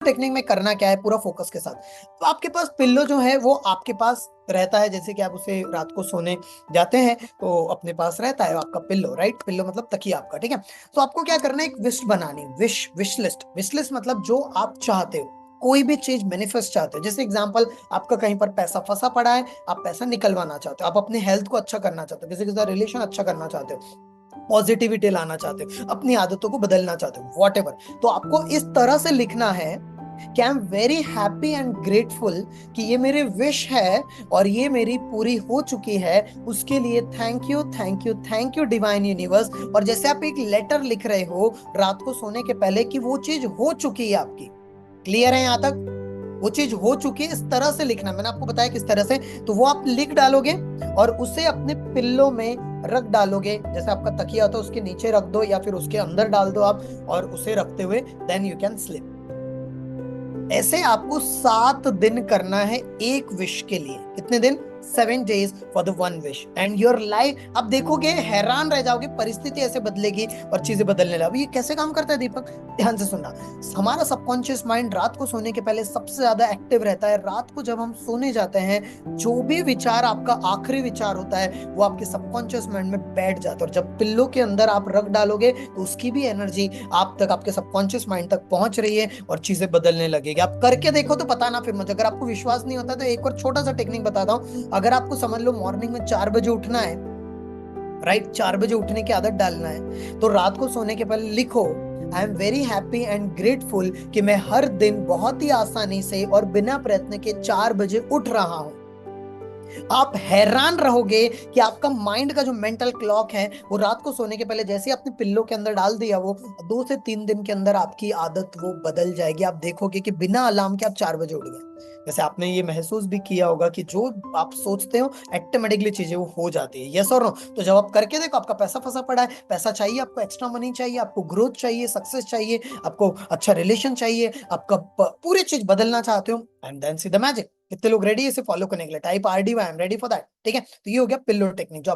Technique में करना क्या है पूरा फोकस के साथ। तो आपके पास पिल्लो जो है वो आपके पास रहता है, जैसे कि आप उसे रात को सोने जाते हैं तो अपने पास रहता है आपका पिल्लो, राइट। पिल्लो मतलब तकिया आपका, ठीक है। तो आपको क्या करना है, एक विश बनानी, विश लिस्ट मतलब जो आप चाहते हो, कोई भी चीज मैनिफेस्ट चाहते हो। जैसे एग्जांपल, आपका कहीं पर पैसा फंसा पड़ा है, आप पैसा निकलवाना चाहते हो, आप अपने हेल्थ को अच्छा करना चाहते हो, किसी के साथ रिलेशन अच्छा करना चाहते हो, पॉजिटिविटी लाना चाहते हो, अपनी आदतों को बदलना चाहते हो, वॉट एवर। तो आपको इस तरह से लिखना है कि I am very happy and grateful कि ये मेरी विश है और ये मेरी पूरी हो चुकी है, उसके लिए thank you thank you thank you divine universe. और जैसे आप एक लेटर लिख रहे हो रात को सोने के पहले कि वो चीज हो चुकी है आपकी। क्लियर है यहां तक? वो चीज हो चुकी है, इस तरह से लिखना, मैंने आपको बताया किस तरह से। तो वो आप लिख डालोगे और उसे अपने पिल्लो में रख डालोगे। जैसे आपका तकिया होता है उसके नीचे रख दो या फिर उसके अंदर डाल दो आप, और उसे रखते हुए देन यू कैन स्लीप। ऐसे आपको 7 दिन करना है एक विश के लिए। कितने दिन? 7 days for the one wish and your life. अब देखोगे हैरान रह जाओगे, परिस्थिति ऐसे बदलेगी और चीजें बदलने लगी। ये कैसे काम करता है दीपक? ध्यान से सुनना। हमारा सबकॉन्शियस माइंड रात को सोने के पहले सबसे ज्यादा एक्टिव रहता है। रात को जब हम सोने जाते हैं, जो भी विचार आपका आखिरी विचार होता है वो आपके सबकॉन्शियस माइंड में बैठ जाता है, और जब पिल्लो के अंदर आप रख डालोगे तो उसकी भी एनर्जी आप तक, आपके सबकॉन्शियस माइंड तक पहुंच रही है और चीजें बदलने लगेगी। आप करके देखो तो बताना फिर मुझे। अगर आपको विश्वास नहीं होता तो एक और छोटा सा टेक्निक बताता हूँ। अगर आपको समझ लो मॉर्निंग में 4 बजे उठना है, राइट, 4 बजे उठने की आदत डालना है, तो रात को सोने के पहले लिखो I am very happy and grateful कि मैं हर दिन बहुत ही आसानी से और बिना प्रयत्न के 4 बजे उठ रहा हूं। आप हैरान रहोगे कि आपका माइंड का जो मेंटल क्लॉक है वो रात को सोने के पहले जैसे ही आपने पिल्लो के अंदर डाल दिया, वो 2 से 3 दिन के अंदर आपकी आदत वो बदल जाएगी। आप देखोगे कि बिना अलार्म के आप 4 बजे उठ गए। जैसे आपने ये महसूस भी किया होगा कि जो आप सोचते हो ऑटोमेटिकली चीजें वो हो जाती है, यस और नो। तो जब आप करके देखो, आपका पैसा फंसा पड़ा है, पैसा चाहिए आपको, एक्स्ट्रा मनी चाहिए आपको, ग्रोथ चाहिए, सक्सेस चाहिए आपको, अच्छा रिलेशन चाहिए आपका, पूरी चीज बदलना चाहते हो, and then see the magic. कितने लोग रेडी है इसे फॉलो करने के लिए? Type RD, I am ready for that. ठीक है, तो ये हो गया पिल्लो टेक्निक जो